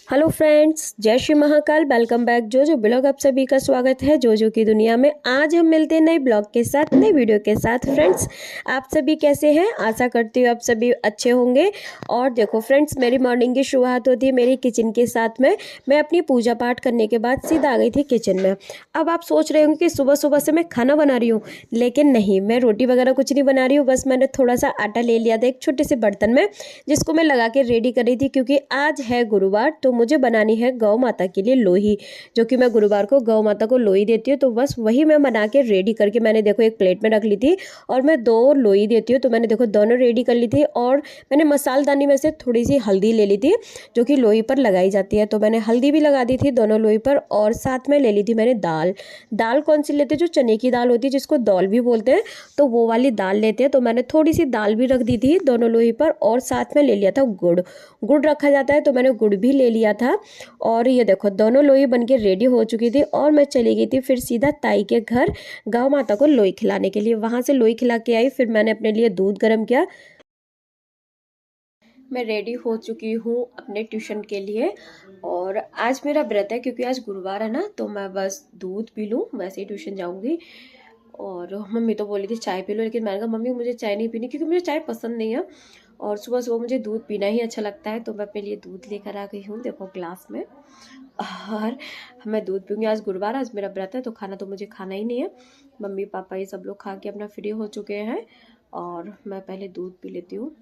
Hello friends, जय Shri Mahakal. Welcome back जो blog. आप सभी का स्वागत है जो की दुनिया में। आज हम मिलते हैं नए ब्लॉग के साथ, नए वीडियो के साथ। फ्रेंड्स, आप सभी कैसे हैं? आशा करती हूँ आप सभी अच्छे होंगे। और देखो फ्रेंड्स, मेरी मॉर्निंग की शुरुआत होती है मेरी किचन के साथ में। मैं अपनी पूजा पाठ करने के बाद सीधा आ गई थी किचन में। अब आप सोच रहे होंगे कि सुबह सुबह से मैं खाना बना रही हूँ, लेकिन नहीं, मैं रोटी वगैरह कुछ नहीं बना रही हूँ। बस मैंने थोड़ा सा आटा ले लिया था एक छोटे से बर्तन में, जिसको मैं लगा के रेडी कर रही थी, क्योंकि आज है गुरुवार तो मुझे बनानी है गौ माता के लिए लोही, जो कि मैं गुरुवार को गौ माता को लोही देती हूँ। तो बस वही मैं बना के रेडी करके मैंने देखो एक प्लेट में रख ली थी, और मैं 2 लोही देती हूँ। तो मैंने देखो दोनों रेडी कर ली थी, और मैंने मसालदानी में से थोड़ी सी हल्दी ले ली थी, जो कि लोही पर लगाई जाती है। तो मैंने हल्दी भी लगा दी थी दोनों लोही पर, और साथ में ले ली थी मैंने दाल। दाल कौन सी लेते हैं? जो चने की दाल होती है, जिसको दौल भी बोलते हैं, तो वो वाली दाल लेते हैं। तो मैंने थोड़ी सी दाल भी रख दी थी दोनों लोही पर, और साथ में ले लिया था गुड़। गुड़ रखा जाता है, तो मैंने गुड़ भी ले लिया था। और ये देखो दोनों लोई बनके रेडी हो चुकी थी, और मैं चली गई थी फिर सीधा ताई के घर गौ माता को लोई खिलाने के लिए। वहां से लोई खिला के आई, फिर मैंने अपने लिए दूध गर्म किया। मैं रेडी हो चुकी हूँ अपने ट्यूशन के लिए, और आज मेरा व्रत है क्योंकि आज गुरुवार है ना। तो मैं बस दूध पी लूँ, वैसे ही ट्यूशन जाऊंगी। और मम्मी तो बोली थी चाय पी लो, लेकिन मैंने कहा मम्मी मुझे चाय नहीं पीनी, क्योंकि मुझे चाय पसंद नहीं है, और सुबह सुबह मुझे दूध पीना ही अच्छा लगता है। तो मैं अपने लिए दूध लेकर आ गई हूँ, देखो ग्लास में। और मैं दूध पीऊँगी। आज गुरुवार, आज मेरा व्रत है, तो खाना तो मुझे खाना ही नहीं है। मम्मी पापा ये सब लोग खा के अपना फ्री हो चुके हैं, और मैं पहले दूध पी लेती हूँ।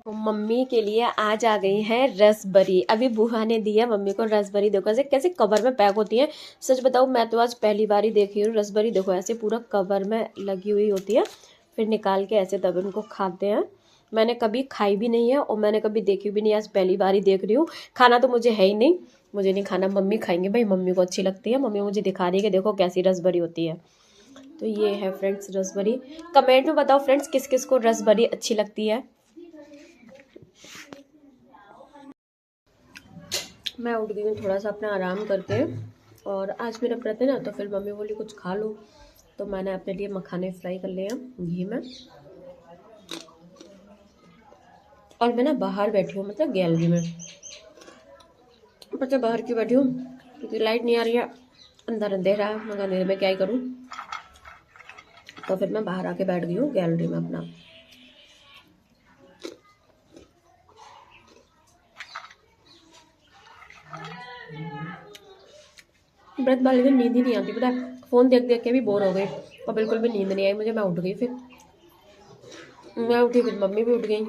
तो मम्मी के लिए आज आ गई है रसबरी। अभी बुआ ने दी है मम्मी को रसबरी। देखो ऐसे कैसे कवर में पैक होती है। सच बताऊँ, मैं तो आज पहली बार ही देख रही हूँ रसबरी। देखो ऐसे पूरा कवर में लगी हुई होती है, फिर निकाल के ऐसे तब उनको खाते हैं। मैंने कभी खाई भी नहीं है, और मैंने कभी देखी भी नहीं, आज पहली बार ही देख रही हूँ। खाना तो मुझे है ही नहीं, मुझे नहीं खाना, मम्मी खाएंगे भाई। मम्मी को अच्छी लगती है, मम्मी मुझे दिखा रही है कि देखो कैसी रसबरी होती है। तो ये है फ्रेंड्स रसबरी। कमेंट में बताओ फ्रेंड्स किस किस को रसबरी अच्छी लगती है। मैं उठ गई हूँ थोड़ा सा अपना आराम करके, और आज मेरा व्रत है ना, तो फिर मम्मी बोली कुछ खा लो। तो मैंने अपने लिए मखाने फ्राई कर लिए घी में। और मैं ना बाहर बैठी हूँ, मतलब गैलरी में। पता बाहर क्यों बैठी हूँ? क्योंकि लाइट नहीं आ रही है, अंदर अंधेरा है, मैं अंधेरे में क्या ही करूँ। तो फिर मैं बाहर आके बैठ गई हूँ गैलरी में अपना। व्रत वाले दिन नींद ही नहीं आती, पता है। फ़ोन देख देख के भी बोर हो गई, और बिल्कुल भी नींद नहीं आई मुझे। मैं उठ गई, फिर मैं उठी, फिर मम्मी भी उठ गई।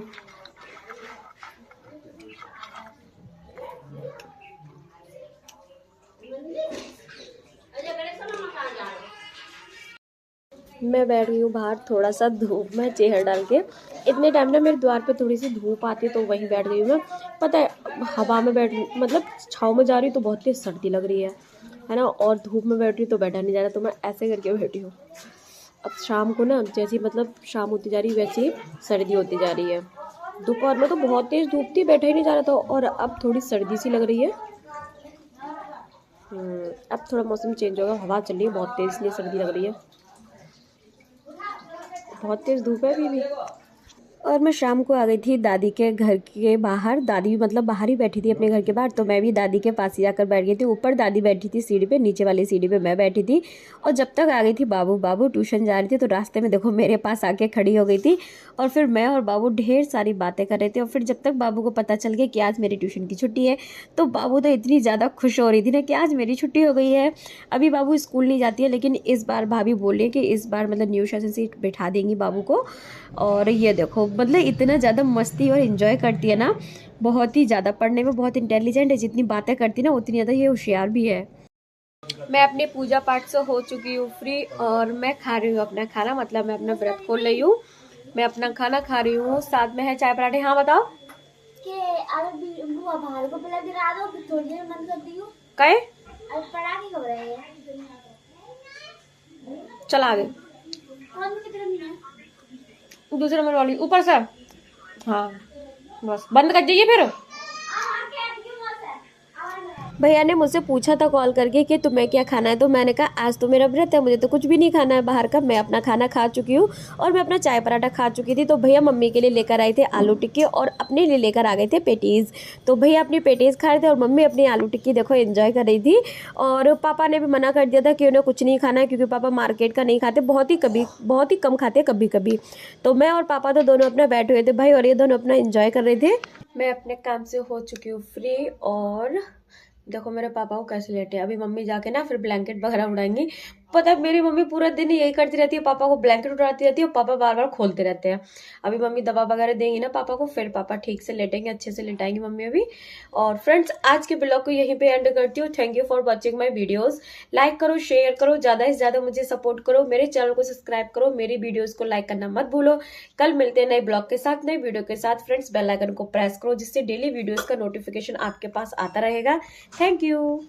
मैं बैठ गई हूँ बाहर थोड़ा सा धूप में चेयर डाल के। इतने टाइम ना मेरे द्वार पे थोड़ी सी धूप आती है, तो वहीं बैठ गई हूँ मैं। पता है, हवा में बैठ, मतलब छाँव में जा रही हूँ तो बहुत तेज सर्दी लग रही है ना। और धूप में बैठ रही हूँ तो बैठा नहीं जा रहा, तो मैं ऐसे करके बैठी हूँ। अब शाम को ना, जैसी मतलब शाम होती जा रही वैसे ही सर्दी होती जा रही है। दोपहर में तो बहुत तेज धूप थी, बैठा ही नहीं जा रहा था, और अब थोड़ी सर्दी सी लग रही है। अब थोड़ा मौसम चेंज होगा, हवा चल रही है बहुत तेज, इसलिए सर्दी लग रही है। बहुत तेज धूप है अभी भी। और मैं शाम को आ गई थी दादी के घर के बाहर। दादी भी मतलब बाहर ही बैठी थी अपने घर के बाहर, तो मैं भी दादी के पास ही जाकर बैठ गई थी। ऊपर दादी बैठी थी सीढ़ी पे, नीचे वाली सीढ़ी पे मैं बैठी थी। और जब तक आ गई थी बाबू, बाबू ट्यूशन जा रही थी, तो रास्ते में देखो मेरे पास आके खड़ी हो गई थी। और फिर मैं और बाबू ढेर सारी बातें कर रहे थे। और फिर जब तक बाबू को पता चल गया कि आज मेरी ट्यूशन की छुट्टी है, तो बाबू तो इतनी ज़्यादा खुश हो रही थी ना कि आज मेरी छुट्टी हो गई है। अभी बाबू स्कूल नहीं जाती है, लेकिन इस बार भाभी बोले कि इस बार मतलब न्यू सेशन से बैठा देंगी बाबू को। और ये देखो मतलब इतना ज़्यादा मस्ती और इन्जॉय करती है ना, बहुत ही ज़्यादा। पढ़ने में बहुत इंटेलिजेंट है, जितनी बातें करती है ना उतनी ज़्यादा ये होशियार भी है। मैं अपने पूजा पाठ से हो चुकी हूँ फ्री, और मैं खा रही हूँ अपना खाना, मतलब मैं अपना व्रत खोल रही हूँ। मैं अपना खाना खा रही हूँ, साथ में है चाय पराठे। हाँ बताओ कि अरे बुआ बाहर को पहले गिरा दो, फिर थोड़ी देर बंद कर दियो। कहे अब पढ़ा की खबर है। चला आगे कौन की तरफ नहीं है? दूसरे नंबर वाली ऊपर से। हाँ बस बंद कर दीजिए फिर। भैया ने मुझसे पूछा था कॉल करके कि तुम्हें क्या खाना है, तो मैंने कहा आज तो मेरा व्रत है, मुझे तो कुछ भी नहीं खाना है बाहर का, मैं अपना खाना खा चुकी हूँ और मैं अपना चाय पराठा खा चुकी थी। तो भैया मम्मी के लिए लेकर आए थे आलू टिक्की और अपने लिए लेकर आ गए थे पेटीज़। तो भैया अपनी पेटीज़ खा रहे थे और मम्मी अपनी आलू टिक्की देखो एंजॉय कर रही थी। और पापा ने भी मना कर दिया था कि उन्हें कुछ नहीं खाना है, क्योंकि पापा मार्केट का नहीं खाते, बहुत ही कम खाते कभी कभी। तो मैं और पापा तो दोनों अपना बैठे हुए थे भाई, और ये दोनों अपना एंजॉय कर रहे थे। मैं अपने काम से हो चुकी हूँ फ्री, और देखो मेरे पापा को कैसे लेटे हैं। अभी मम्मी जाके ना फिर ब्लैंकेट वगैरह उड़ाएंगी। पता है मेरी मम्मी पूरा दिन ही यही करती रहती है, पापा को ब्लैंकेट उड़ाती रहती है और पापा बार बार खोलते रहते हैं। अभी मम्मी दवा वगैरह देंगी ना पापा को, फिर पापा ठीक से लेटेंगे, अच्छे से लेटाएंगी मम्मी अभी। और फ्रेंड्स आज के ब्लॉग को यहीं पे एंड करती हूँ। Thank you for watching my videos. Like करो, शेयर करो, ज्यादा से ज्यादा मुझे सपोर्ट करो, मेरे चैनल को सब्सक्राइब करो, मेरी वीडियोज को लाइक करना मत भूलो। कल मिलते हैं नए ब्लॉग के साथ, नए वीडियो के साथ। फ्रेंड्स बेल आइकन को प्रेस करो, जिससे डेली वीडियोज का नोटिफिकेशन आपके पास आता रहेगा। Thank you.